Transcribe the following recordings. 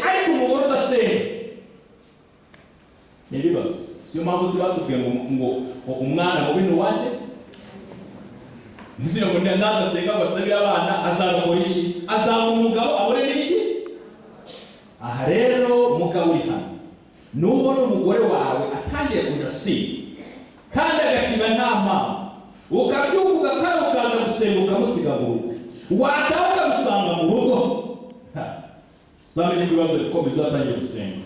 ariko umugore udasenga ni ibibazo. Siyo mpamvu se batubwiye ngo umwana mubi ni uwande. Nizira ngo nadasenga ngo asabire abana azakora iki? Azaba umugabo abone n'iki? Aha rero mugabo uri hano, nubona umugore wawe atangiye kuja kandi agasiba nta mpamvu, ukabyuka ugakara ukaza gusenga ukamusiga mu rugo, wataha ukamusanga mu rugo, uzamenye ibibazo ko bizatangiye gusenga.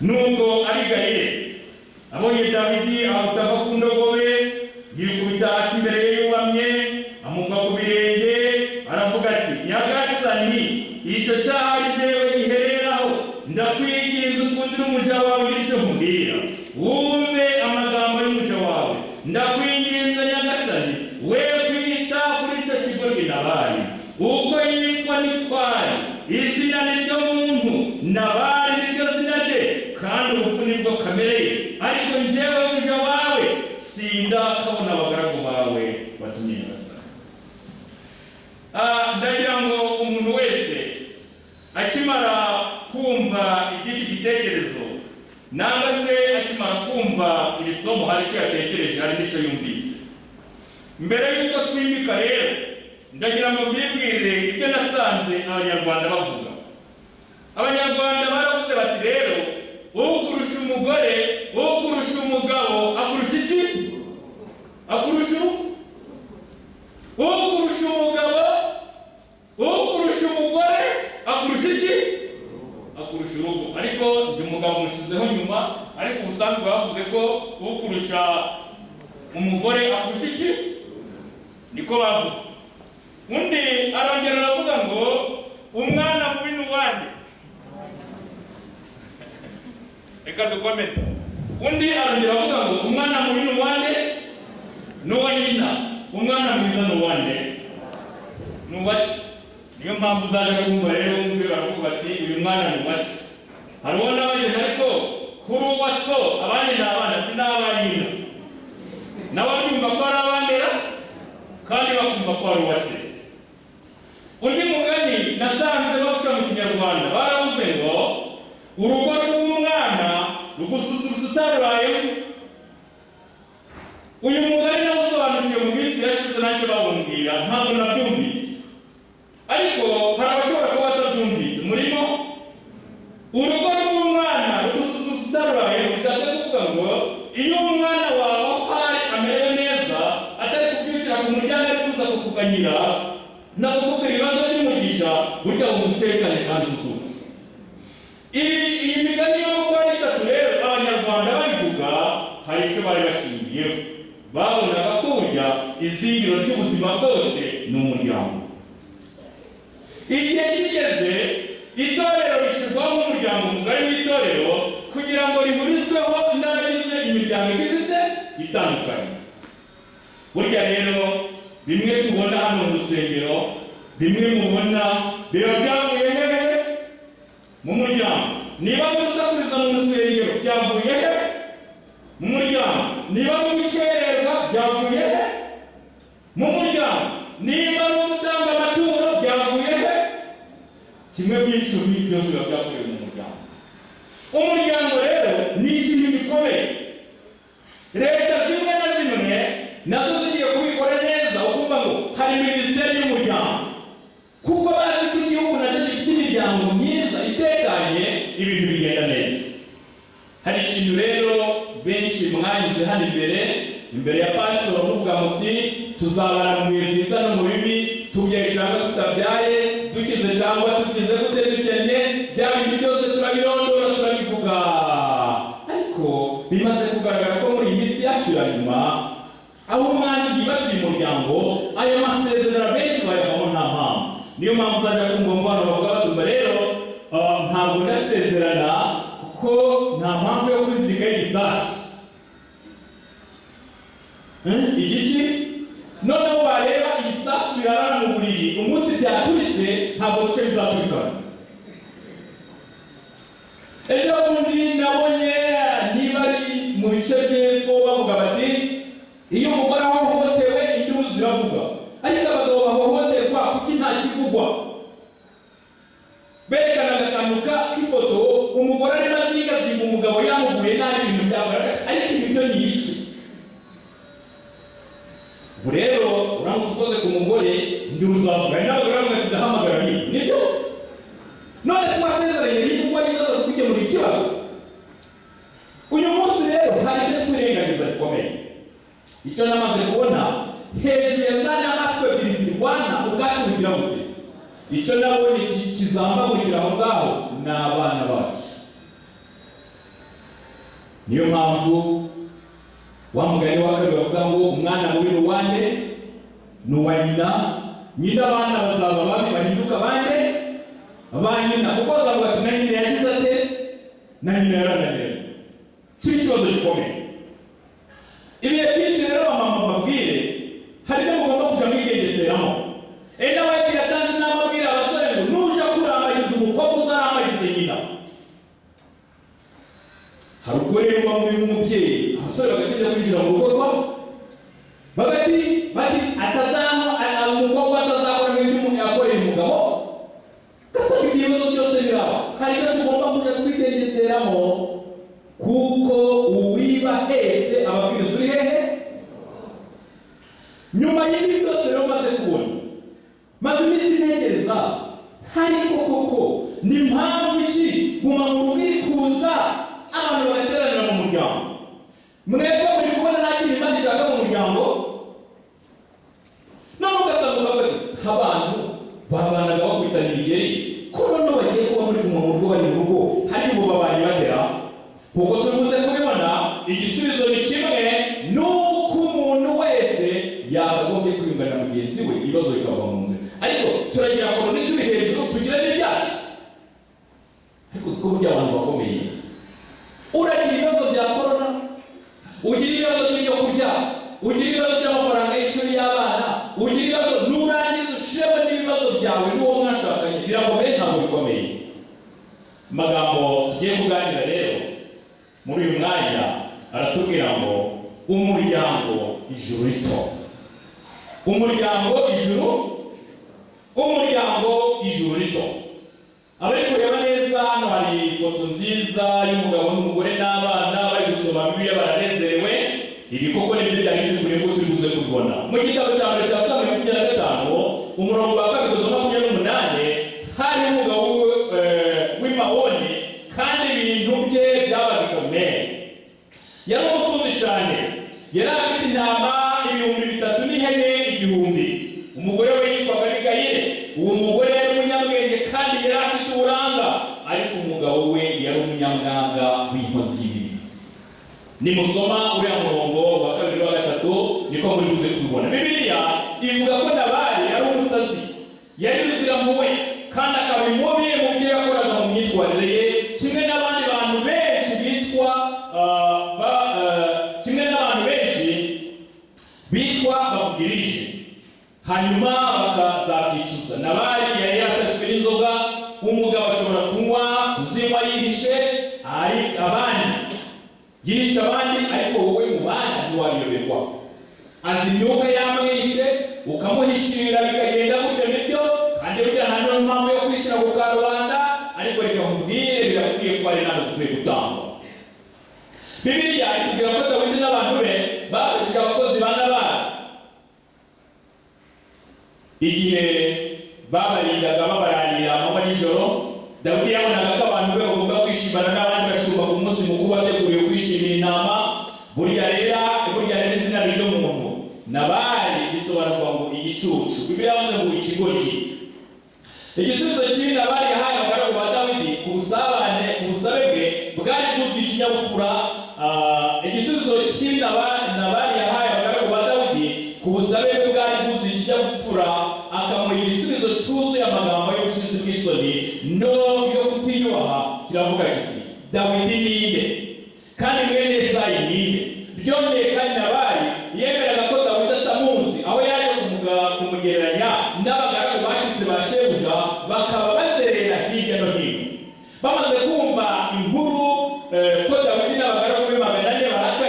Nuko Abigayili abonye Dawidi ahutava ku ndogobe, yikubita hasi imbere ye yubamye, amugwa ku birenge, aravuga ati, Nyagasani, icyo cyaha ari jyewe gihereraho, ndakwinginze ukundire umuja wawe icyo nkubwira, wumve amagambo y'umuja wawe, ndakwinginze Nyagasani, we kwita kuri icyo kigoryi Nabali, uko yitwa ni kwari, izina ni ryo muntu, Nabali ni ryo zina rye, kandi urupfu ni bwo kamere ye, ariko njyewe umuja wawe sindakabona abagaragu bawe batumye Nyagasani. Ndagira ngo umuntu wese akimara kumva igiti gitekerezo, nanga se akimara kumva iri somo hari icyo yatekereje, hari n'icyo yumvise. Mbere y'uko twimika rero, ndagira ngo mbibwire ibyo nasanze Abanyarwanda bavuga. Abanyarwanda baravuze bati rero, ukurusha umugore, ukurusha umugabo akurusha iki? Akurusha ukurusha umugabo, ukurusha umugore akurusha iki? Akurusha urugo. Ariko ndi umugabo mushizeho nyuma, ariko ubusanzwe bavuze ko ukurusha umugore akurusha iki? Niko bavuze. Undi arongera aravuga ngo umwana mubi ni uwande. Reka dukomeze. Undi arongera avuga ngo umwana mubi ni uwande? Ni uwa nyina. Umwana mwiza ni uwande? Ni uwase. Niyo mpamvu uzaje kumva rero wumve baravuga bati uyu mwana ni uwase. Hariho n'abajene ariko kuri uwaso abandi ni abana, ati ni abanyina. Nawe abyumva ko ari abandera kandi bakumva ko ari uwase. Undi mugani nasanze bavuga mu Kinyarwanda baravuze ngo urugo rw'umwana rugususurutsa utarurayeho. Uyu mugani nawe usobanukiwe mu minsi yashize ntacyo babumbwira, ntabwo nabyumvise, ariko hari abashobora kuba batabyumvise. Murimo urugo rw'umwana rugususurutsa utarurayeho, bishatse kuvuga ngo iyo umwana wawe ahari amerewe neza, atari kubyukira ku muryango ari kuza kukuganyira nawe ukubwira ibibazo by'umugisha, burya umutekane kandi ususurutse. Iyi migani yo kuko ari itatu rero Abanyarwanda babivuga hari icyo bari bashingiyeho. Babonaga ko burya izingiro ry'ubuzima bwose ni umuryango. Igihe kigeze itorero rishyirwaho nk'umuryango mugari w'itorero kugira ngo rihurizweho n'abagize imiryango igize itandukanye. Burya rero bimwe tubona hano mu rusengero, bimwe mubona biba byavuye hehe? Mu muryango. Niba gusakuriza mu rusengero byavuye he? Mu muryango. Niba gukererwa byavuye he? Mu muryango. Niba gutanga amaturo byavuye he? Kimwe by'icumi byose biba byavuye mu muryango. Umuryango rero ni ikintu gikomeye. Leta zimwe na zimwe nazo zigiye kubikora neza, ukumva ngo hari minisiteri y'umuryango, kuko bazi ko igihugu nacyo gifite imiryango myiza itekanye, ibintu bigenda neza. Hari ikintu rero benshi mwanyuze hano imbere ya pastor muvuga muti tuzabana mu bihe byiza no mu bibi, tubyaye cyangwa tutabyaye, dukize cyangwa tugize gute dukennye, bya bintu byose turabirondora turabivuga. Ariko bimaze kugaragara ko muri iyi minsi yacu ya nyuma, aho umwanzi yibasiye umuryango, ayo masezerano benshi bayavamo nta mpamvu. Niyo mpamvu uzajya kumva mu bana bavuga batumva rero ntabwo ndasezerana kuko nta mpamvu yo kwizirikaho igisasu. Igiki? Noneho wareba ibisasu birarana mu buriri, umunsi byaturitse ntabwo duce bizaturikana. Ejo bundi nabonye niba mu bice by'epfo bavuga bati iyo umugore ahohotewe induru ziravuga, ariko abagabo bahohoterwa kuki nta kivugwa? Berekanaga akantu k'ifoto umugore arimo azingazinga umugabo yamuguye nabi ibintu byagaragara, ariko ibi byo ni iki? Ubu rero uramutse ukoze ku mugore induru zavuga, ari n'abagore bamwe tudahamagara nibyo. None se wasezeranye y'uko ari izaza gukemura ikibazo? Uyu munsi rero hari ibyo twirengagiza bikomeye. Icyo namaze kubona hejuru ya za nyamaswa ebyiri zirwana ubwatsi bugira bute, icyo nabonye kizambagurikira aho ngaho ni abana bacu. Niyo mpamvu wa mugani wa kabiri bavuga ngo umwana mubi n'uwande n'uwa nyina, nyina abana bazaba babi bahinduka bande ba nyina, kuko bazavuga ati na nyina yagize ate, na nyina yarananiranye. Kiba ikibazo gikomeye. Ibihe byinshi rero bamama babwire hari ibyo mugomba kuja mwigengeseramo. Nawe yatanze inama abwira abasore ngo nuja kurambagiza umukobwa uzarambagize nyina. Hari ubwo rero bamwe b'umubyeyi abasore bagatinda kwinjira mu rugo rwabo bati umukobwa atazakora nk'ibyo umuntu yakoreye umugabo. Gasanga ibyo bibazo byose biraba. Hari ibyo tugomba kuja twigengeseramo, kuko uwiba hese ababwiriza uri hehe. Nyuma y'ibi byose rero maze kubona, maze iminsi ntegereza, ariko koko ni mpamvu iki guma mu rugo iri kuza abantu bagateranira mu muryango? Mwebwe muri kubona nta kintu Imana ishaka mu muryango? None ugasanga bati abantu babanaga bakwitana imigeri, ko none bagiye kuba muri guma mu rugo bari mu rugo, hari ngo babanye batera. Kuko tuvuze kubibona igisubizo ni kimwe, nuko umuntu wese yakagombye kwiyungana na mugenzi we, ibibazo bikava mu nzira. Ariko turagira ngo turi hejuru tugire n'ibyacu. Ariko siko burya abantu bakomeye, uragira ibibazo bya korona, ugira ibibazo by'ibyo kurya, ugira ibibazo by'amafaranga y'ishuri y'abana, ugira ibibazo nurangiza ushiremo n'ibibazo byawe n'uwo mwashakanye, birakomeye ntabwo bikomeye. Amagambo tugiye kuganira rero muri uyu mwanya aratubwira ngo umuryango ijuru rito. Umuryango ijuru rito. Abari kureba neza hano hari ifoto nziza y'umugabo n'umugore n'abana bari gusoma Bibiliya baranezerewe. Ibi koko nibyo byari bikwiye ko turi buze kubibona. Mu gitabo cya mbere cya Samuel 25 umurongo wa 2:28 hari umugabo w'Imahoni, kandi ibintu bye byabaga bikomeye. Yari umutunzi cyane, yari afite intama 3,000 n'ihene 1,000. Umugore we yitwaga Abigayili. Uwo mugore yari umunyabwenge kandi yari afite uburanga, ariko umugabo we yari umunyamwanga w'inkozi y'ibibi. Nimusoma uriya murongo wa 2 wa 3 niko muri buze kubibona. Bibiliya ivuga ko Nabali yari umusazi, yari uziramuwe, kandi akaba imubi mu byo yakoraga mu myitwarire ye, kimwe n'abandi bantu benshi bitwa bavugirije, hanyuma bakazabyicuza. Nabali yari yasabitswe n'inzoga, umugabo ashobora kunywa kuzinywa yihishe, abandi yihishe abandi, ariko wowe mu bana ntiwabiyoberwa. Azi imyuka yamwishe, ukamuhishira bikagenda gutyo nibyo, kandi burya nta mpamvu yo kwishyira ku karubanda, ariko reka nkubwire birakwiye ko ari inama zikwiye gutangwa. Bibiliya itubwira ko Dawidi n'abantu be bafashije abakozi ba Nabali igihe babarindaga babararira amanywa n'ijoro. Dawidi yabonaga ko abantu be bagomba kwishimana n'abandi bashumba ku munsi mukuru bateguriwe kwishimira intama. Burya rero izina ry'umuntu Nabali bisobanurwa ngo igicucu. Bibiliya yavuze ngo ikigoryi. Igisubizo cy'ibi Nabali yahaye abagaragu ba Dawidi ku busabe bwe bwari bwuzuye ikinyabupfura. Igisubizo cy'ibi Nabali yahaye abagaragu ba Dawidi ku busabe bwe bwari bwuzuye ikinyabupfura, akamuha igisubizo cyuzuye amagambo y'ubushizi bw'isoni no yo kutiyubaha. Kiravuga kiti Dawidi ninde kandi mwene Yesayi ninde? Byongeye kandi Nabali yemeraga ko Dawidi atamuzi, aho yaje kumugereranya n'abagaragu bashitse ba shebuja, bakaba bazerera hirya no hino. Bamaze kumva inkuru ko Dawidi n'abagaragu be 400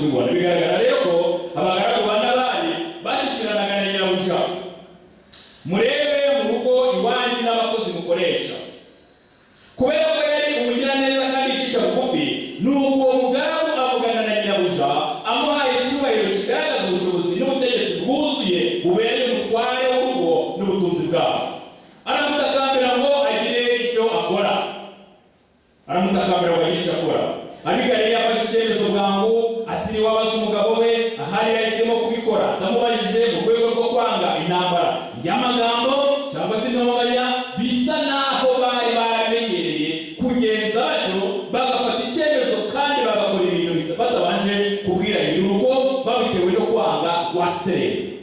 kubibona. Bigaragara rero ko abagaragu ba Nabali bashyikiranaga na nyirabuja. Murebe mu rugo iwanyu n'abakozi mukoresha. Kubera ko yari umugiraneza kandi icisha bugufi, nuko uwo mugaragu avugana na nyirabuja amuhaye icyubahiro kigaragaza ubushobozi n'ubutegetsi bwuzuye bubereye umutware w'urugo n'ubutunzi bwabo. Aramutakambira ngo agire icyo akora. Abigaili yafashe icyemezo bwangu ati niwabaza umugabo we ahari yahisemo kubikora. Atamubajije mu rwego rwo kwanga intambara y'amagambo cyangwa se intonganya, bisa naho bari baramenyereye kugenza batyo, bagafata icyemezo kandi bagakora ibintu batabanje kubwira nyir'urugo, babitewe no kwanga waserera.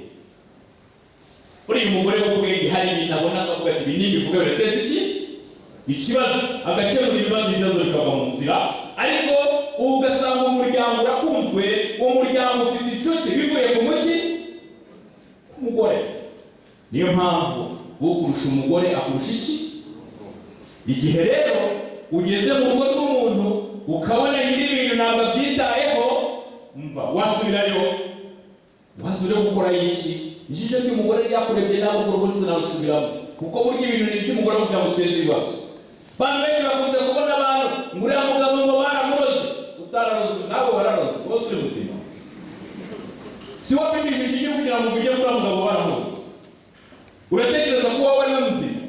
Uri umugore w'ubwenge hari ibintu abona akavuga ati ibi nibivuga birateza iki ikibazo, agakemura ibibazo bikava mu nzira. Ariko ugasanga umuryango urakunzwe, umuryango ufite inshuti bivuye ku muki umugore. Niyo mpamvu ukurusha umugore akurusha iki. Igihe rero ugeze mu rugo rw'umuntu ukabona nyiri ibintu ntabwo byitayeho, umva wasubirayo gukora iki. Ijisho ry'umugore ryakurebye nawe ukora umunsi narusubiramo, kuko burya ibintu ni iby'umugore kugira ngo uteze ibibazo. Abantu benshi bakunze kubona abantu ngo uriya mugabo ngo baramuroze, utararoze nabo bararoze, bose uri muzima. Si wapimije iki gihugu kugira ngo uvuge ko uriya mugabo baramuroze, uratekereza ko wowe ari we muzima.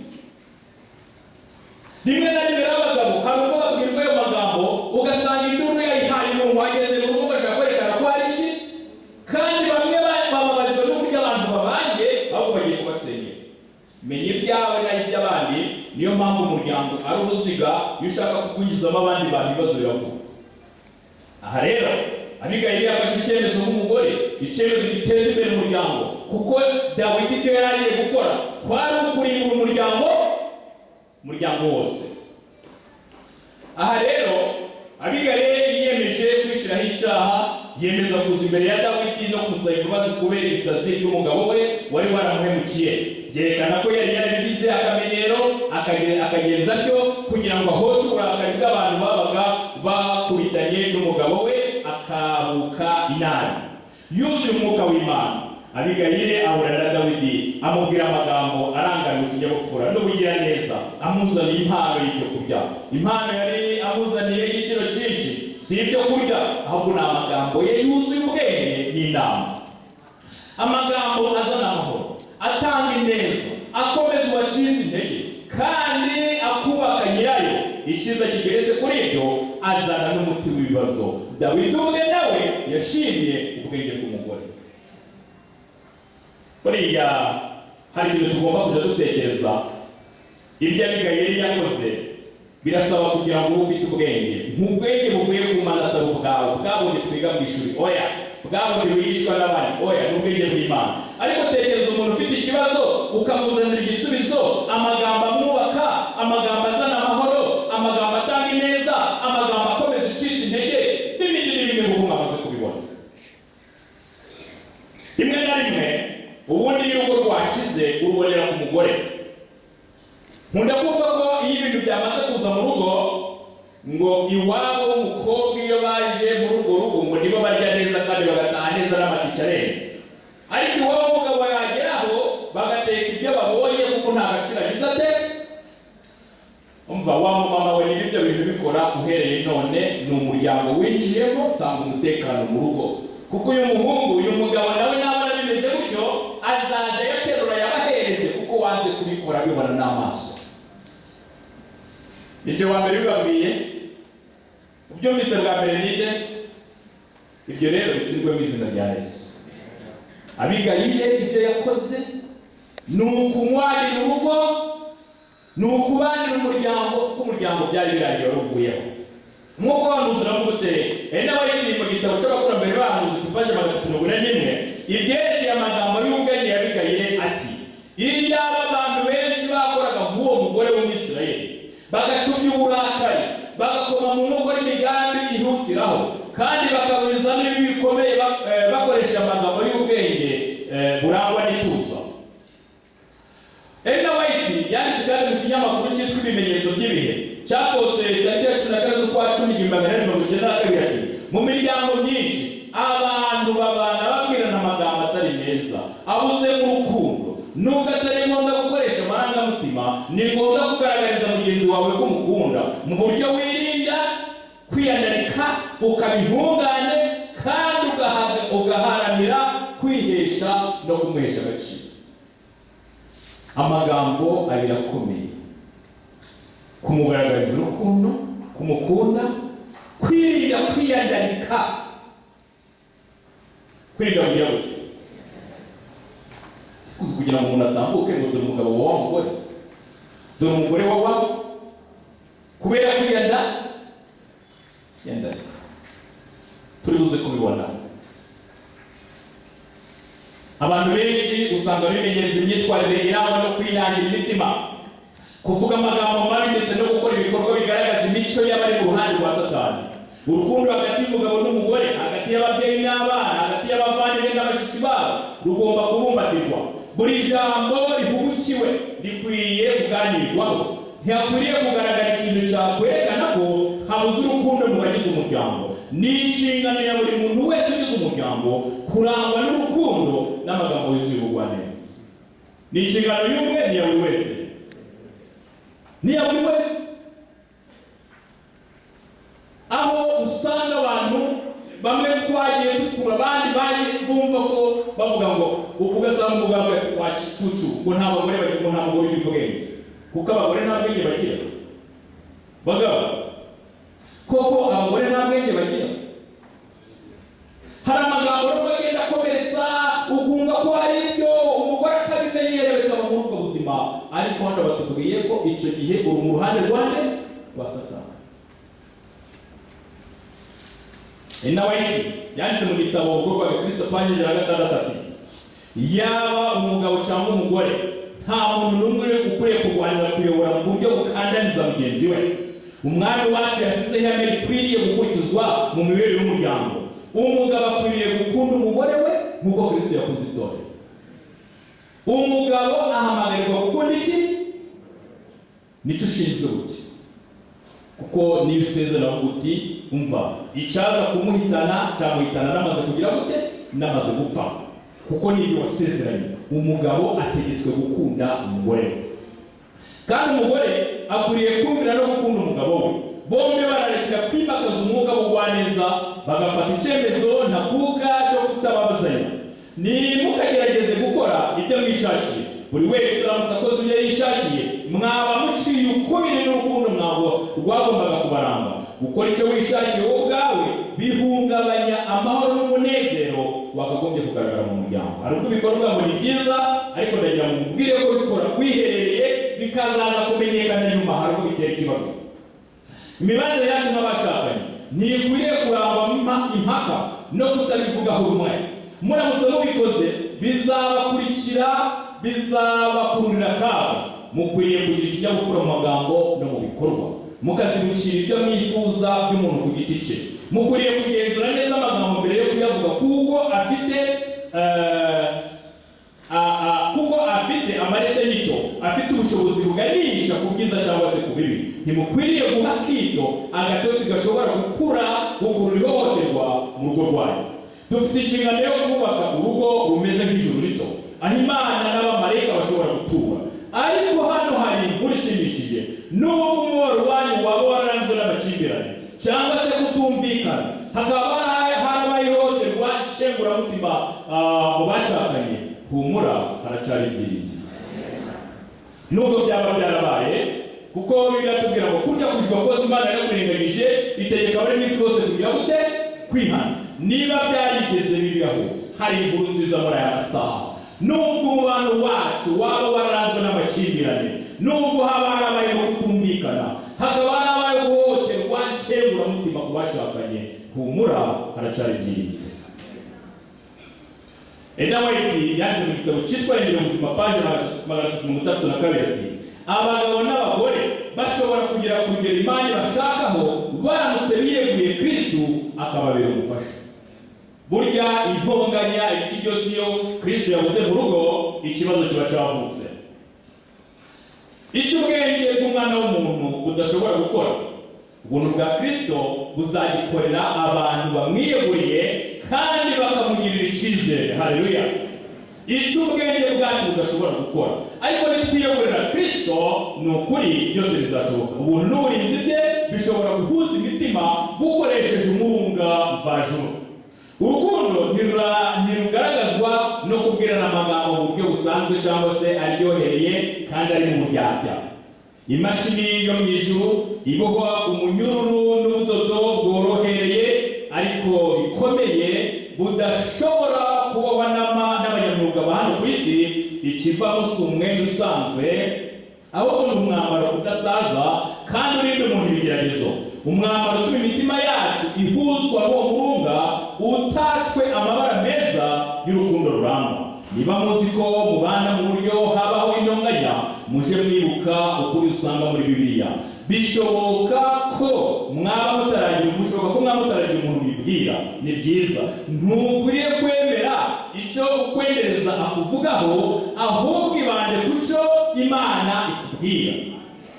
Rimwe na rimwe abagabo hari ubwo babwirwa ayo magambo ugasanga induru yayihaye umuntu wageze mu rugo ugashaka kwerekana ko hari iki, kandi bamwe bababajwe n'uburyo abantu babanye ahubwo bagiye kubasenyera. Menya ibyawe n'iby'abandi. Niyo mpamvu umuryango ari uruziga, iyo ushaka kukwinjizamo abandi bantu ibibazo biravuga. Aha rero Abigaili yafashe icyemezo nk'umugore, icyemezo giteza imbere umuryango, kuko Dawidi ibyo yari agiye gukora kwari ukurimbura umuryango wose. Aha rero Abigaili yiyemeje kwishiraho icyaha, yemeza kuza imbere ya Dawidi no kumusaba imbabazi kubera ibisazi by'umugabo we wari waramuhemukiye. Byerekana ko yari yarabigize akamenyero, akagenza atyo kugira ngo ahoshe uburakari bw'abantu babaga bakubitanye n'umugabo we, akabuka inabi. Yuzuye umwuka w'Imana, Abigaili ahura na Dawidi, amubwira amagambo arangamye ikinyabupfura n'ubugira neza, amuzaniye impano y'ibyo kurya. Impano yari amuzaniye y'igiciro cyinshi, si ibyo kurya ahubwo ni amagambo ye yuzuye ubwenge n'inama. Amagambo azana amahoro, atanga ineza, akomeza uwacitse intege, kandi akubaka nyirayo. Icyiza kigeretse kuri ibyo, azana n'umuti w'ibibazo. Dawidi ubwe nawe yashimye ubwenge bw'umugore. Buriya hari ibintu tugomba kujya dutekereza. Ibyo Abigaili yakoze birasaba kugira ngo ube ufite ubwenge. Nk'ubwenge buvuye ku Mana atari ubwawe twiga mu ishuri, oya, bwawe wigishwa n'abandi, oya, n'ubwenge bw'Imana. Ariko tekereza umuntu ufite ikibazo ukamuzanira igisubizo, amagambo amwubaka, amagambo azana amahoro, amagambo atanga ineza, amagambo akomeza ucitse intege, n'ibindi nk'uko mwamaze kubibona. Rimwe na rimwe ubundi iyo urugo rwakize urubonera ku mugore. Nkunda kumva ko iyo ibintu byamaze kuza mu rugo, ngo iwabo w'umukobwa iyo baje muri urwo rugo ngo nibo barya neza kandi bagataha neza n'amatike arenze. Ariko iwabo w'umugabo yageraho bagateka ibyo babonye kuko nta gaciro agize ate. Umva wa mama we n'ibyo bintu bikora uhereye none, ni umuryango winjiyemo, tanga umutekano mu rugo. Kuko uyu muhungu uyu mugabo nawe nabona bimeze gutyo, azaje yaterura yabahereze kuko wanze kubikora bibona n'amaso. Nijye wa mbere bibabwiye, ubyumvise bwa mbere ninde? Ibyo rero bitsirwe mu izina rya Yesu. Abigaili ibyo yakoze ni ukumwanira urugo, ni ukubanira umuryango, kuko umuryango byari birangiye waruvuyeho. Nk'uko wanuzi uravuga uteye, n'abayiri mu gitabo cy'abakurambere bahanuzi ku paji 341, ibyerekeye amagambo y'ubwenge ya Abigaili ati, iyo abantu benshi bakoraga nk'uwo mugore w'Umwisirayeli, bagacubya uburakari, bagakoma mu nkokora imigambi ihutiraho, kandi bakaburizamo ibibi bikomeye bakoresha amagambo y'ubwenge burangwa n'ituza. Ellen White yanditse kandi mu kinyamakuru cyitwa Ibimenyetso by'ibihe, cyasohotse tariki ya 14 z'ukwa 10 1992, ati mu miryango myinshi neza, abuze mu rukundo, nubwo atari ngombwa gukoresha amarangamutima, ni ngombwa kugaragariza mugenzi wawe ko umukunda mu buryo wirinda kwiyandarika, ukaba intungane, kandi ugaharanira kwihesha no kumuhesha agaciro. Amagambo abiri akomeye: kumugaragariza urukundo, kumukunda, kwirinda kwiyandarika. Kwirinda kugira ngo kugira ngo umuntu atambuke ngo dore umugabo wa mugore, dore umugore wawe, kubera kwiyandarika. Turi buze kubibona. Abantu benshi usanga bimenyereza imyitwarire irangwa no kwinangira imitima, kuvuga amagambo mabi ndetse no gukora ibikorwa bigaragaza imico y'abari mu ruhande rwa Satani. Urukundo hagati y'umugabo n'umugore, hagati y'ababyeyi n'abana, hagati y'abavandimwe n'abashiki babo rugomba kubumbatirwa. Buri jambo rihubukiwe rikwiye kuganirwaho. Ntihakwiriye kugaragara ikintu cyakwerekana ko habuze urukundo mu bagize umuryango. Ni inshingano ya buri muntu wese ugize umuryango kurangwa n'urukundo n'amagambo yuzuye ubugwaneza. Ni inshingano y'umwe, ni ya buri wese. Ni ya buri wese. Aho usanga abantu bamwe twagiye dukura, abandi bumva ko bavuga ngo ugasanga umugabo ati wacucu ngo nta bagore bagira, ngo nta mugore ugira ubwenge, kuko abagore nta bwenge bagira. Bagabo koko abagore nta bwenge bagira. Hari amagambo bagenda akomeretsa, ukumva ko hari ibyo umugore akabimenyera bikaba muri ubwo buzima, ariko hano batubwiye ko icyo gihe uri mu ruhande rwa Satani. Ena White yanditse mu gitabo Urugo rwa Kristo paji 6 yaba umugabo cyangwa umugore, nta muntu n'umwe ukwiye kurwanira kuyobora mu buryo bukandaniza mugenzi we. Umwami wacu yasize ihame rikwiriye gukurikizwa mu mibereho y'umuryango. Umugabo akwiriye gukunda umugore we nk'uko Kristo yakunze itorero. Umugabo ahamagarirwa gukunda iki? Nicyo ushinzwe gute? Kuko niyo usezerana uti umva icyaza kumuhitana cyamuhitana namaze kugira gute? Namaze gupfa. Kuko niyo wasezeranye. Umugabo ategetswe gukunda umugore we, kandi umugore akwiriye kumvira no gukunda umugabo we. Bombi bararekera kwimakaza umwuka w'ubugwaneza, bagafata icyemezo ntakuka cyo kutababazanya. Mukagerageze gukora ibyo mwishakiye. Buri wese aramutse akoze ibyo yishakiye, mwaba muciye ukubiri n'urukundo mwabo rwagombaga kubaranga. Gukora icyo wishakiye wowe ubwawe bihungabanya amahoro n'umunezero wakagombye kugaragara mu muryango. Hari ubwo bikorwa ngo ni byiza, ariko ndagira ngo mubwire ko bikora kwiherereye bikazaza kumenyekana nyuma, hari ubwo bitera ikibazo. Imibanire yacu n'abashakanye ntikwiriye kurangwa impaka no kutabivugaho rumwe. Muramutse mubikoze bizabakurikira, bizabakururira akaga. Mukwiriye kugira ikinyabupfura mu magambo no mu bikorwa, mukazibukira ibyo mwifuza by'umuntu ku giti cye. Mukwiriye kugenzura neza amagambo mbere yo kuyavuga, kuko afite amaresha nyito, afite ubushobozi buganisha ku bwiza cyangwa se ku bibi. Ntimukwiriye guha kito agatotsi gashobora gukurura ihohoterwa mu rugo rwanyu. Dufite inshingano yo kubaka urugo rumeze nk'ijuru rito, aho Imana n'abamarayika bashobora gutura. Ariko hano hari inkuru ishimishije. Nubwo umubabaro wanyu waba waranzwe n'amakimbirane cyangwa se kutumvikana, hakaba harabaye ihohoterwa nshinguramutima mu bashakanye, humura, haracyari ibyiringiro. Nubwo byaba byarabaye, kuko biratubwira ngo kurya kujwa kose Imana yarakurenganyije, itegeka abari mu isi bose kugira gute? Kwihana. Niba byarigeze bibaho, hari inkuru nziza muri aya masaha. Nubwo umubano wacu waba waranzwe n'amakimbirane, nubwo haba harabaye kutumvikana, hakaba harabaye guhohoterwa nshinguramutima ku bashakanye, humura, haracyari ibyiringiro. Ena White yanditse mu gitabo cyitwa Irengero ubuzima paji 332 ati abagabo n'abagore bashobora kugera ku rugero Imana bashakaho baramutse biyeguriye Kristo akababera umufasha. Burya intonganya iki byose iyo Kristo yabuze mu rugo, ikibazo kiba cyavutse. Icyo ubwenge bw'umwana w'umuntu budashobora gukora, ubuntu bwa Kristo buzagikorera abantu bamwiyeguriye kandi bakamugirira icyizere. Haleluya. icyo ubwenge bwacu budashobora gukora, ariko nitwiyoborera Kristo ni ukuri byose bizashoboka. Ubuntu n'uburinzi bye bishobora guhuza imitima bukoresheje umurunga mvajuru. Urukundo ntirugaragazwa no kubwirana amagambo mu buryo busanzwe cyangwa se aryohereye kandi ari mu buryarya. Imashini yo mu ijuru ibohwa umunyururu n'ubudodo bworohereye ariko bikomeye budashobora kubohwa n'abanyamwuga ba hano ku isi. Ikivamo si umwenda usanzwe, ahubwo ni umwambaro udasaza kandi urinda umuntu ibigeragezo. Umwambaro utuma imitima yacu ihuzwa n'uwo murunga utatswe amabara meza y'urukundo ruramba. Niba muzi ko mubana mu buryo habaho intonganya, muje mwibuka ukuri usanga muri Bibiliya. Bishoboka ko mwaba mutaragira umuntu bibwira. Ni byiza, ntukwiriye kwemera icyo ukwendereza akuvugaho, ahubwo ibande ku cyo Imana ikubwira.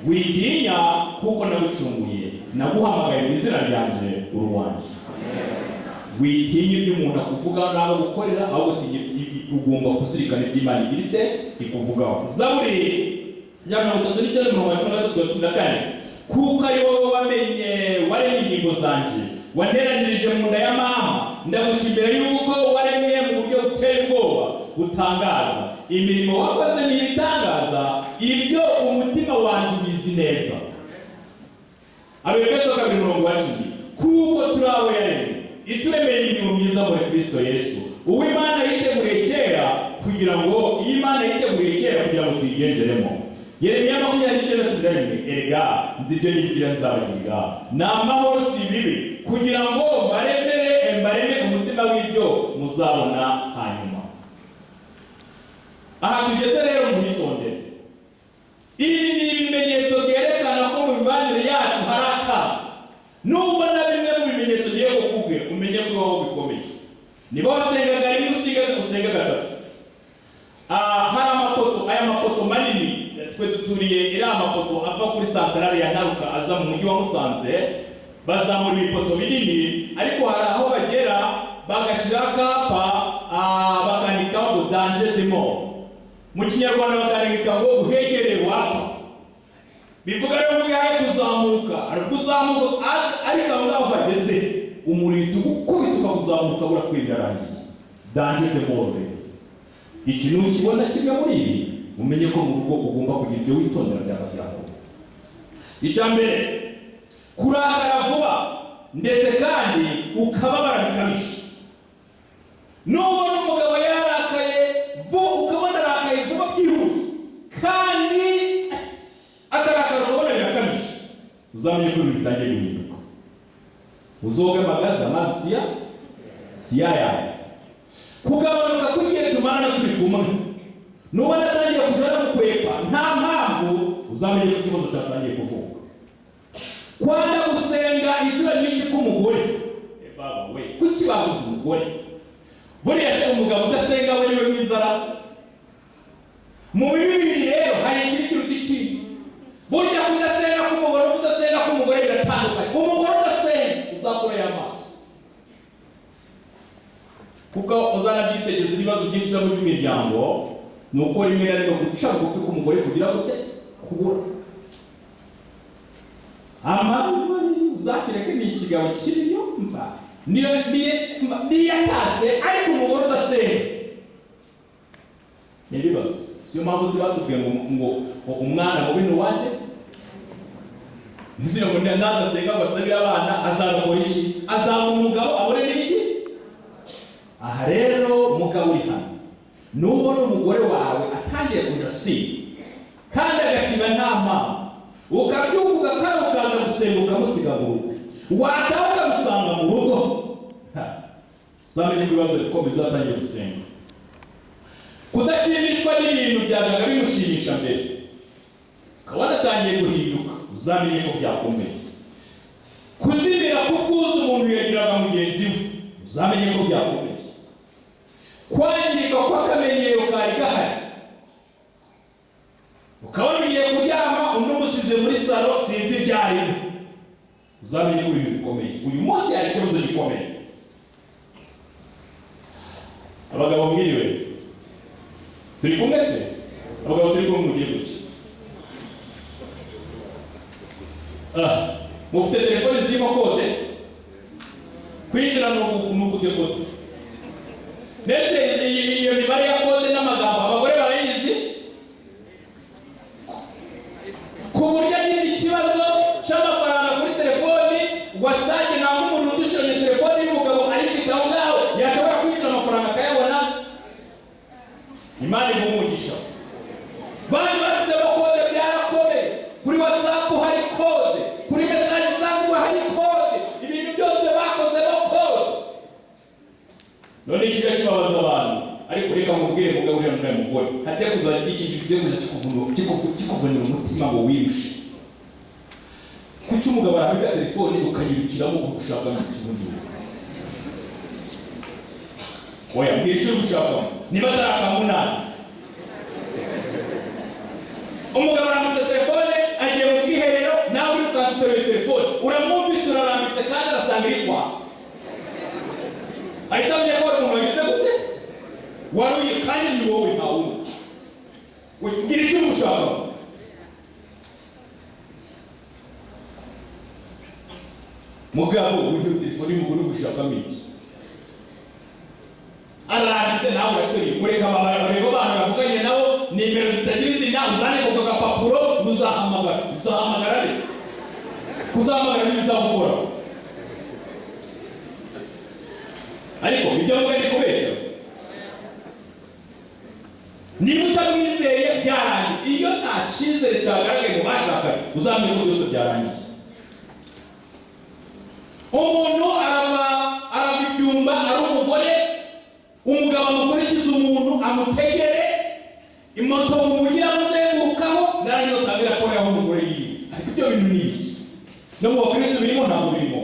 Witinya kuko nagucunguye, naguhamagaye mu izina ryanjye uri uwanjye. Witinya ibyo umuntu akuvuga n'abo gukorera, ahubwo ugomba kuzirikana ibyo Imana igira ite ikuvugaho. Zaburi ya 39:14, kuko ari wowe waremye ingingo zanjye, wanteranirije mu nda ya mama, ndagushimira yuko waremye mu buryo buteye ubwoba butangaza. Imirimo wakoze ni ibitangaza, ibyo umutima wanjye ubizi neza. Abefeso 2:10, kuko turi abo yaremye, ituremeye imirimo myiza muri Kristo Yesu, uwo Imana yiteguriye kera kugira ngo tuyigenderemo. Yeremiya 29:11, erega nzi ibyo nibwira nzabagirira, ni amahoro si ibibi, kugira ngo mbareme umutima w'ibyo muzabona hanyuma. Aha tugeze rero mu bitondere. Ibi ni ibimenyetso byerekana ko mu mibanire yacu hari akaga. Nubwo na bimwe mu bimenyetso ngiye kukubwira umenye ko wowe bikomeye. Niba wasengaga rimwe usenga gatatu. Hari aya mapoto manini twe duturiye iri amapoto ava kuri santarari ya Naruka aza mu mujyi wa Musanze, bazamura ibipoto binini, ariko hari aho bagera bagashyira akapa bakandikaho ngo danger de mort. Mu Kinyarwanda bakandika ngo uhegereye wapfa. Bivuga rero ko yaje kuzamuka, ariko aho ngaho bageze umuriro ukubita ukazamuka urakwidarangiye. Danger de mort. Ikintu kibona kimwe muri ibi, umenye ko mu rugo ugomba kugira ibyo witondera byaba byakora. Icyambere, kurakara vuba ndetse kandi ukababara bikabije. Nubona umugabo yarakaye ukabona arakaye vuba byihuse kandi akarakara ukabona birakabije, uzamenye ko ibintu bitangiye guhinduka. Uzoga magaza amazi siya yawe. Kugabanuka kw'igihe tumarana turi kumwe, nubona atangiye kujya gukwepa nta mpamvu, uzamenye ko ikibazo cyatangiye kuvuka. Kwanda gusenga inshuro nyinshi k'umugore, baba we kuki babuze umugore? Buriya se umugabo udasenga we niwe mwizara? Mu Bibiliya rero hari ikindi kiruta ikindi. Burya kudasenga k'umugore kudasenga k'umugore biratandukanye. Umugore udasenga uzakorera amaso, kuko uzanabyitegereza ibibazo byinshi mu by'imiryango, ni uko rimwe na rimwe guca bugufi k'umugore kugira gute kubura amabari. Uzakireke ni ikigabo kiriyo mva niyo yataze, ariko umugore udasenga ni ibibazo. Siyo mpamvu se batubwiye ngo umwana mubi ni uwande. Nizire ngo nadasenga ngo asabire abana azarokora iki? Azaba umugabo abone n'iki? Aha rero mugabo uri hano, nubona umugore wawe atangiye kuja kandi agasiba nta mpamvu, ukabyuka ugakara ukaza gusenga ukamusiga mu rugo, wataha ukamusanga mu rugo, uzamenye ko ibibazo bikomeye uzatangiye gusenga. Kudashimishwa n'ibintu byajaga bimushimisha mbere, ukabona atangiye guhinduka, uzamenye ko byakomeye. Kuzimira kubwuza umuntu yagiraga mugenzi we, uzamenye ko byakomeye. Kwangirika kw'akamenyero kari gahari, ukabona ugiye kuryama undi umusize muri salo sinzi ibyarimo, uzamenye ko ibintu bikomeye. Uyu munsi hari ikibazo gikomeye. Abagabo mwiriwe, turi kumwe se abagabo turi kumwe mugiye guki mufite telefone zirimo kode kwinjira n'ukute kode ndetse iyo mibare ya kode n'amagambo abagore barayizi ku buryo agize ikibazo cy'amafaranga kuri telefoni wasage nta nk'umuntu udushonye telefoni y'umugabo ayifite aho ngaho yashobora kwinjira amafaranga akayabona. Imana imumugisha bari bashyizemo kode byarakomeye. Kuri WhatsApp hari kode, kuri message zangwa hari kode, ibintu byose bakozemo kode. None ikiga kibabaza abantu ariko reka mubwire mugabo uri n'umwe mugore hate kuzagira iki gitego kikuvunira umutima ngo wirushe. Kuki umugabo arabika telefone ukayirukiramo ugushaka n'ikibundi oya mbwira icyo gushaka niba ataramunani umugabo aramutse telefone agiye mu bwiherero nawe uri ukazitorera telefone uramwumvise urarambitse kandi arasanga iri kwa ahita amenya ko umuntu wagize gute waruye kandi ni wowe nta wundi ugira icyo ushaka. Mugabo uyu telefone y'umugore ugushakamo iki aranditse nawe uratori ureka bareba abantu bavuganye nabo nimero zitagira izina uzane ku gapapuro uzahamagara neza kuzahamagara n'ibizamukora ariko ibyo mvuga ni kubeshya. Niba utamwizeye byarangiye iyo nta cyizere cyagaragaye mu bashakanye uzamenya ko byose byarangiye. Umuntu araba ibyumba ari umugore umugabo amukurikiza umuntu amutegere imoto umugira muzengurukaho nari no tabira ko yaho umugore yiwe ariko ibyo bintu ni no mu bakristo birimo ntabwo birimo.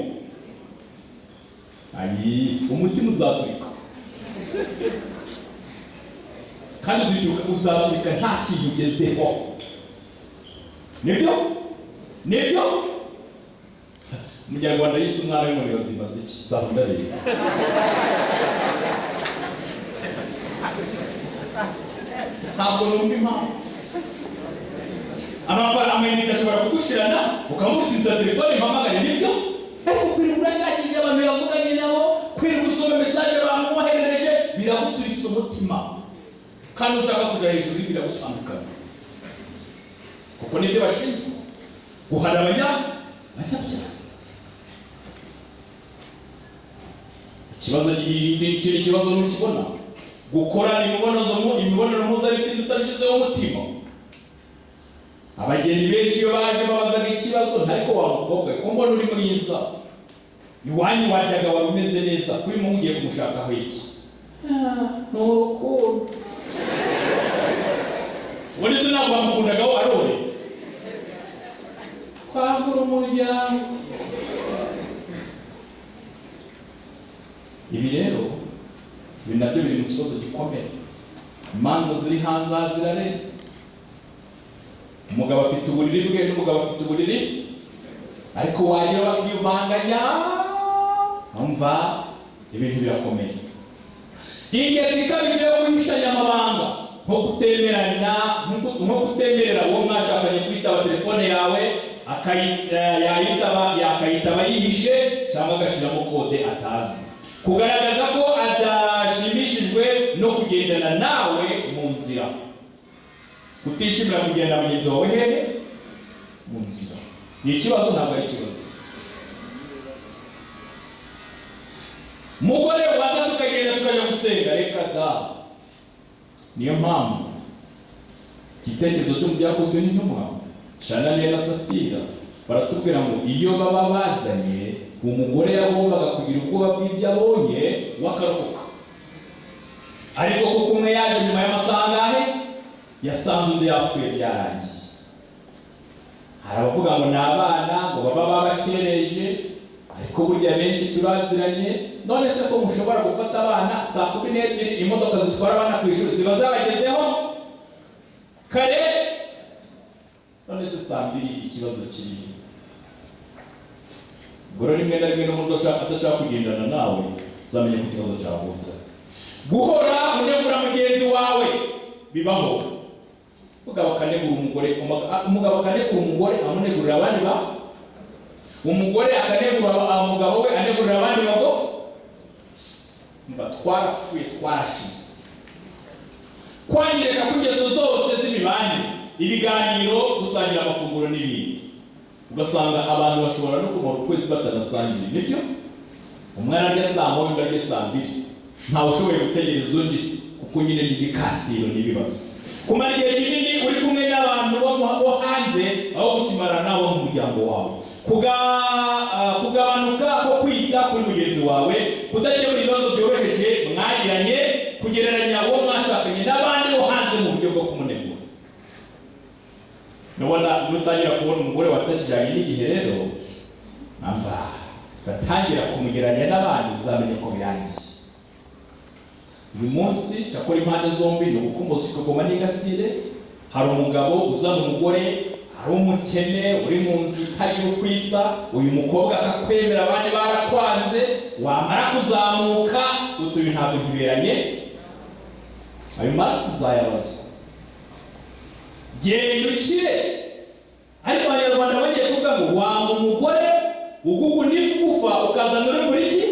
Umutima uzaturika kandi uzaturika nta kintu ugezeho. Nibyo Umunyarwanda yise umwana w'umuriro zimaze iki zakunda rero ntabwo numva impamvu amafaranga amayinite ashobora kugushirana ukamutiza telefone impamagare nibyo ariko kwirirwa urashakisha abantu bavuganye nabo kwirirwa usoma message bamwoherereje biraguturitsa umutima kandi ushaka kuja hejuru biragusambukana kuko nibyo bashinzwe guhara abanyabyaha. Ikibazo nukibona gukora imibonano mpuzabitsina utabishyizeho umutima. Abageni benshi iyo baje babazaga ikibazo ariko wa mukobwa ko mbona uri mwiza iwanyu wajyaga wari umeze neza kuri mu ugiye kumushakaho iki nurukundo wese ntabwo wamukundagaho arore kwagura umuryango. Ibi rero nabyo biri mu kibazo gikomeye. Imanza ziri hanze zirarenze. Umugabo afite uburiri bwe n'umugabo afite uburiri ariko wagira bakiyumanganya umva ibintu birakomeye. Ingezi ikabije yo guhishanya amabanga nko kutemerera uwo mwashakanye kwitaba telefone yawe yakayitaba yihishe cyangwa agashiramo kode atazi kugaragaza ko adashimishijwe no kugendana nawe mu nzira. Kutishimira kugenda mugenzi wawe hehe mu nzira ni ikibazo ntabwo ari ikibazo. Mugore waza tukagenda tukajya gusenga reka da. Niyo mpamvu igitekerezo cyo mu byakozwe n'intumwa Shananiya na Safira baratubwira ngo iyo baba bazanye umugore yagombaga kugira ubwoba bw'ibyo abonye wakarokoka ariko kuko umwe yaje nyuma y'amasaha angahe yasanze undi yapfuye byarangiye. Hari abavuga ngo ni abana ngo baba babakereje ariko burya benshi turaziranye. None se ko mushobora gufata abana saa 12 imodoka zitwara abana ku ishuri ziba zabagezeho kare none se saa 2 ikibazo kiri goro rimwe na rimwe n'umuntu adashaka kugendana nawe uzamenye ko ikibazo cyavutse. Guhora unegura mugenzi wawe bibaho. Umugabo akanegura umugabo akanegura umugore amunegurira abandi ba, umugore akanegura umugabo we anegurira abandi bago. Mba twarapfuye twarashize. Kwangirika k'ingeso zose z'imibanire, ibiganiro, gusangira amafunguro n'ibindi. Ugasanga abantu bashobora no kumara ukwezi batanasangira, nibyo? Umwana arya saa moya undi arya saa mbiri, ntawe ushoboye gutegereza undi kuko nyine ni ibikasiro n'ibibazo. Kumara igihe kinini uri kumwe n'abantu bo hanze aho gukimara nabo mu muryango wawe, kugabanuka ko kwita kuri mugenzi wawe, kudakemura ibibazo byoroheje mwagiranye, kugereranya uwo mwashakanye n'abandi bo hanze mu buryo bwo kumunegura. Nubona nutangira kubona umugore watakijanye n'igihe rero, amba gatangira kumugeranya n'abandi, uzamenye ko birangiye. Uyu munsi cyakora impande zombi no gukumbuza kugoma n'ingasire. Hari umugabo uzana umugore ari umukene uri mu nzu itagira ukwisa, uyu mukobwa akakwemera abandi barakwanze, wamara kuzamuka utuye ntabwo ntiberanye, ayo maraso uzayabazwa. Genda ukire. Ariko abanyarwanda bagiye kuvuga ngo wanga umugore ugugu n'ifugufa ukazana uri muri iki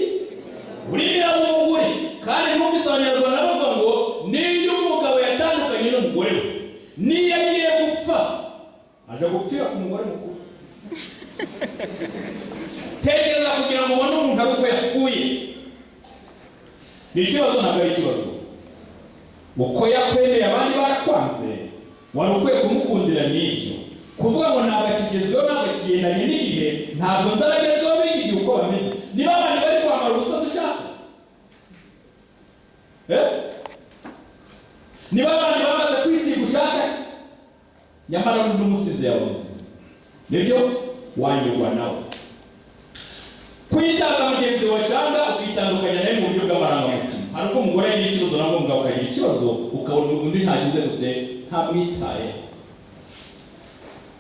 uri nyirabunguri. Kandi numvise abanyarwanda bavuga ngo niyo umugabo yatandukanye n'umugore we, niyo agiye gupfa aje gupfira ku mugore mukuru. Tekereza kugira ngo ubone umuntu ari uko yapfuye. Ni ikibazo ntabwo ari ikibazo. Uko yakwemeye abandi barakwanze, wari ukwiye kumukundira n'ibyo. Kuvuga ngo ntabwo akigezweho, ntabwo akigendanye n'igihe, ntabwo nzaragezweho b'iki gihe uko bameze. Niba abantu bari kwambara ubusa ushaka, niba abantu bamaze kwisiga ushaka, nyamara n'undi umusize yabuze, nibyo wanyurwa nawe. Kwitaza mugenzi wawe cyangwa ukitandukanya nawe mu buryo bw'amarangamutima. Hari ubwo umugore agira ikibazo nabwo umugabo akagira ikibazo, ukabona undi ntagize gute, ntamwitaye.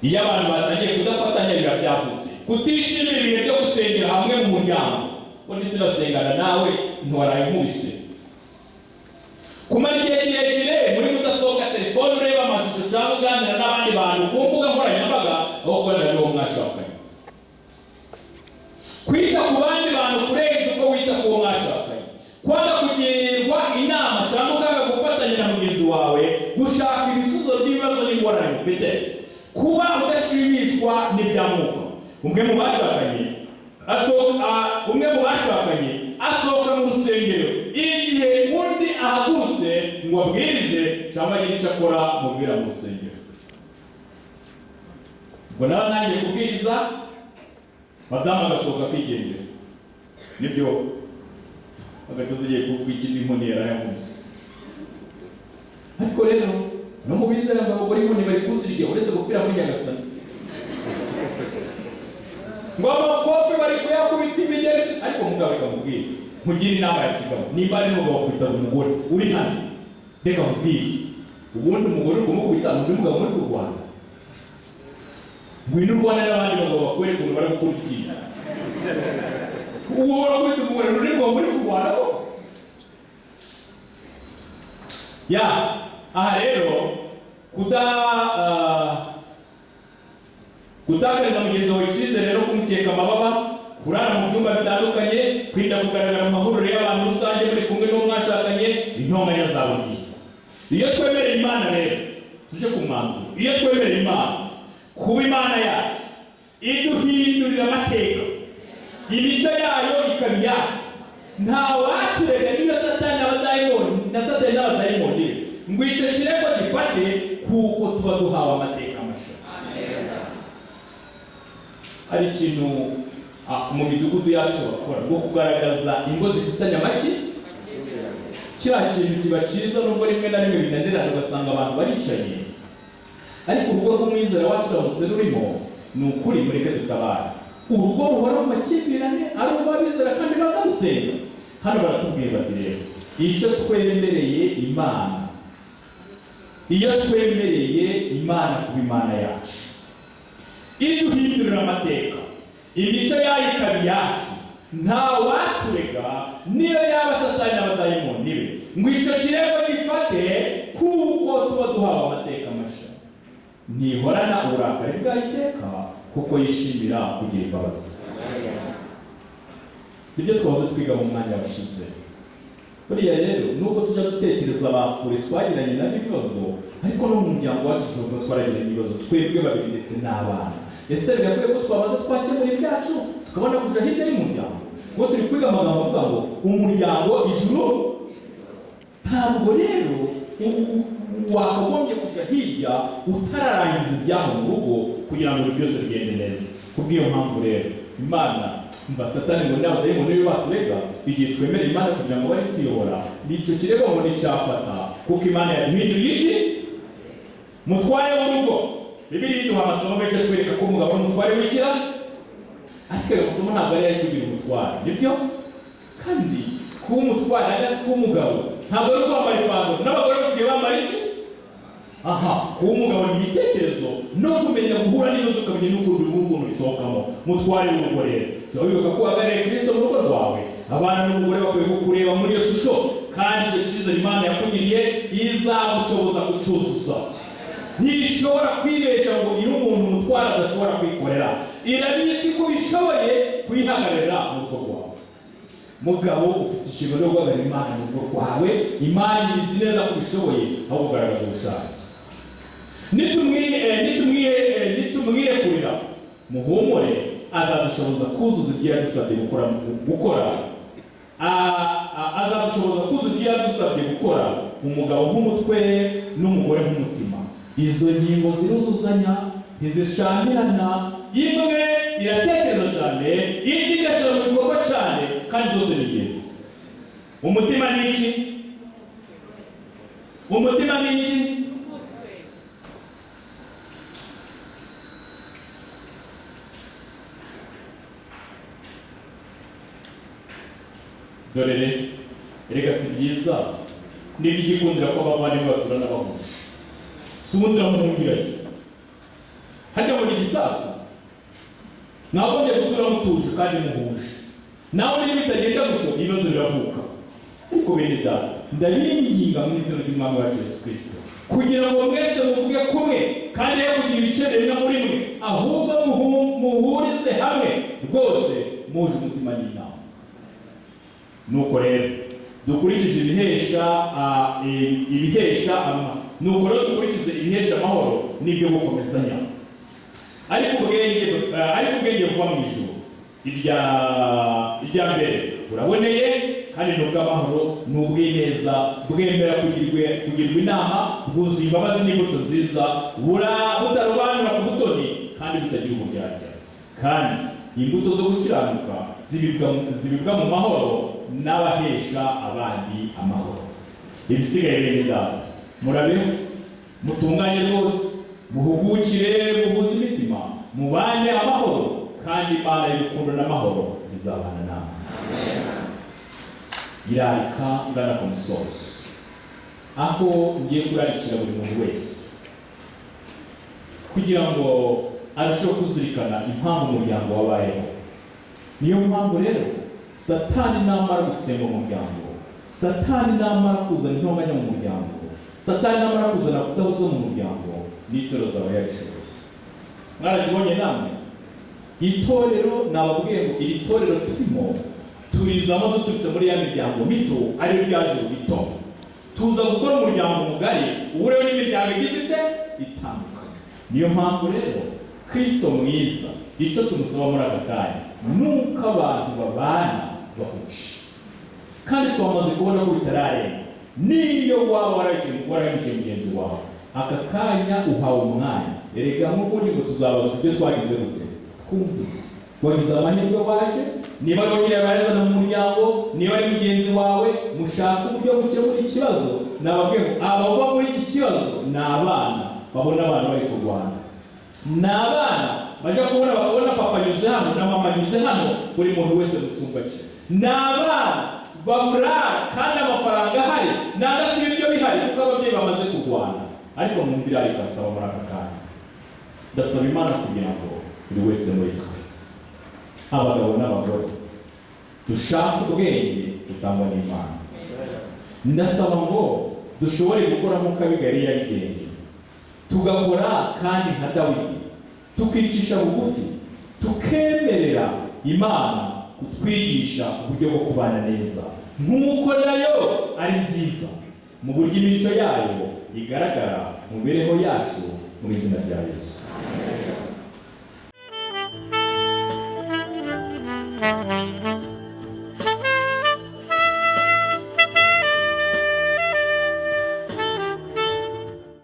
Iyo abantu batangiye kudafatanya biba byavutse. Kutishimira ibihe byo gusengera hamwe mu muryango, ngo ndetse basengana nawe ntiwaraye umubise. Kumara igihe kirekire muri mudasobwa, telefone, ureba amashusho cyangwa uganira n'abandi bantu ku mbuga nkoranyambaga aho gukorana n'uwo mwashakanye. Kwita ku bandi bantu kurenza uko wita ku uwo mwashakanye. Kwanga kugirirwa inama cyangwa ukanga gufatanya na mugenzi wawe gushaka ibisubizo by'ibibazo n'ingorane ufite. Kuba udashimishwa n'ibyamuka. Umwe mu bashakanye asohoka mu rusengero igihe undi ahagurutse ngo abwirize cyangwa agire icyo akora mubwira mu rusengero. Ngo nawe nangiye kubwiriza, madamu agasohoka kwigendera. Nibyo agatozi igiye kuvuga ikindi inkoni yarayamuse. Ariko rero no mu bizera ngo abagore inkoni bari kusirya uretse gupfira muri Nyagasani. Ngo abakope bari kuyakubita imigezi, ariko mugabo akamubwira nkugira inama ya kigabo, niba ari mugabo kwita umugore uri hano, reka mubwire ubundi umugore kumukubita undi mugabo muri ku Rwanda, ngwino u Rwanda n'abandi bagabo bakwere ukuntu bari gukurikira. Uwo wakwita umugore uri mugabo muri ku Rwanda. Ya aha rero kutakariza mugenzi wawe icyizere rero kumukeka amababa, kurara mu byumba bitandukanye, kwirinda kugaragara mu mahuriro y'abantu rusange muri kumwe n'uwo mwashakanye, intonganya za buri gihe. Iyo twemereye Imana rero, tuje ku mwanzuro, iyo twemereye Imana kuba Imana yacu iduhindurira amateka, imico yayo ikaba iyacu, nta waturega niyo satani n'abadayimoni ngo icyo kirego gifate, kuko tuba duhawe amateka mashya. Hari ikintu mu midugudu yacu bakora bwo kugaragaza ingo zifitanye amaki. Kiriya kintu kiba cyiza nubwo rimwe na rimwe binanirana ugasanga abantu baricaye, ariko urugo rw'umwizera wacu uramutse rurimo, ni ukuri mureke dutabara. Urugo ruhora mu makimbirane ari urw'abizera kandi baza gusenga. Hano baratubwiye bati rero icyo twemereye Imana, iyo twemereye Imana kuba Imana yacu iduhindurira amateka, imico yayo ikaba iyacu, nta waturega niyo yaba satani n'abadayimoni be ngo icyo kirego gifate, kuko ntihorana uburakari bw'iteka kuko yishimira kugira imbabazi. Nibyo twahoze twiga mu mwanya washize. Buriya rero nubwo tujya dutekereza bakure twagiranye nabo ibibazo, ariko no mu muryango wacu tuvuga twaragiranye ibibazo twebwe babiri ndetse n'abana. Ese birakwiye ko twabanza twakemura ibyacu tukabona kuja hirya y'umuryango? Kuko turi kwiga amagambo avuga ngo umuryango ijuru. Ntabwo rero wakagombye kuja hirya utararangiza ibyaho mu rugo kugira ngo ibintu byose bigende neza. Kubw'iyo mpamvu rero Imana mba Satani ngo nawe dayimoni niwe baturega igihe twemera Imana kugira ngo bari tuyobora, nicyo kirego ngo nicafata kuko Imana yaduhinduriye iki? Mutware w'urugo. Bibiliya iduha amasomo menshi atwereka ko umugabo n'umutware w'ikira, ariko ayo masomo ntabwo ari ayo kugira umutware, nibyo? Kandi kuba umutware cyangwa se kuba umugabo ntabwo ari kwambara ipantaro, n'abagore basigaye bambara iki? Aha, kuba umugabo ni ibitekerezo no kumenya guhura n'ibibazo ukamenya n'ukuntu ukuntu bisohokamo. Mutware w'urugo rero jya wibuka ko uhagarariye Kristo mu rugo rwawe. Abana n'umugore bakwiye kukureba muri iyo shusho, kandi icyo cyizere Imana yakugiriye izagushoboza kucyuzuza. Ntishobora kwibesha ngo niho umuntu umutwara adashobora kwikorera. Irabizi ko bishoboye kwihagararira mu rugo rwawe. Mugabo ufite inshingano yo guhagararira Imana mu rugo rwawe. Imana izi neza ko bishoboye aho kugaragaza ubushake. Nitumwirekurira muhumure, azadushoboza kuzuza ibyo yadusabye gukora. Azadushoboza kuzuza ibyo yadusabye gukora, umugabo nk'umutwe n'umugore nk'umutima. Izo ngingo ziruzuzanya, ntizishamirana. Imwe iratekereza cyane, indi igashyira mu bikorwa cyane, kandi zose ni ingenzi. Umutima ni iki? Umutima ni iki? Dore rega si byiza niba igikundira ko abavandimwe baturana bahuje. Si ubundi uramuhungirayo hajya muri gisasu, mwagombye gutura mutuje kandi muhuje. Nawe niba bitagenda gutyo ibibazo biravuka. Ariko bene data, ndabinginga mu izina ry'Umwami wacu Yesu Kristo kugira ngo mwese muvuge kumwe kandi yo kugira ibice bimwe muri mwe, ahubwo muhurize hamwe rwose muje umutima n'inama. Nuko rero dukurikize ibihesha amahoro n'ibyo gukomezanya. Ariko ubwenge buva mu ijuru. Irya mbere buraboneye kandi ni ubw'amahoro, ni ubw'ineza, bwemera kugirwa inama, bwuzuye imbabazi n'imbuto nziza, butarobanura ku butoni kandi butagira uburyarya. Kandi imbuto zo gukiranuka zibibwa mu mahoro n'abahesha abandi amahoro. Ibisigaye bene data, murabeho mutunganye rwose, muhugukire, muhuze imitima, mubane amahoro, kandi Imana y'urukundo n'amahoro bizabana namwe. Amen. Irarika igana ku musozo, aho ngiye kurarikira buri muntu wese kugira ngo arusheho kuzirikana impamvu umuryango wabayeho. Niyo mpamvu rero Satani namara gutsemba umuryango, Satani namara kuzana intonganya mu muryango, Satani namara kuzana kudahuza mu muryango, n'itorero zaba yarishoboye. Mwarakibonye namwe itorero, nababwiye ngo iri torero turimo turizamo duturutse muri ya miryango mito ariyo ryaje bito, tuza gukora umuryango mugari ubureho n'imiryango igize itandukanye. Niyo mpamvu rero Kristo mwiza icyo tumusaba muri aka kanya nuko abantu babana bahuje, kandi twamaze kubona ko bitararenga. Niyo waba warahemukiye mugenzi wawe, aka kanya uhawe umwanya. Erega nk'ubundi ngo tuzabaza ibyo twagize gute twumvise. Wagize amahirwe waje, niba ari wowe nyirabayazana mu muryango, niba ari mugenzi wawe, mushaka uburyo gukemura ikibazo. Nababwiye ngo abagwa muri iki kibazo ni abana babona abantu bari kurwana, ni abana baje kubona bakabona papa anyuze hano na mama anyuze hano, buri muntu wese mu cyumba cye. Ni abana babura kandi amafaranga ahari n'agasi ibiryo bihari kuko ababyeyi bamaze kurwana. Ariko mwumvira ariko nsaba muri aka kanya, ndasaba Imana kugira ngo buri wese muri twe, abagabo n'abagore, dushaka ubwenge dutangwa n'Imana. Ndasaba ngo dushobore gukora nk'uko Abigayili yabigenje. tugakora kandi nka Dawidi, tukicisha bugufi, tukemerera Imana kutwigisha uburyo bwo kubana neza, nk'uko nayo ari nziza mu buryo imico yayo igaragara mu mibereho yacu, mu izina rya Yesu.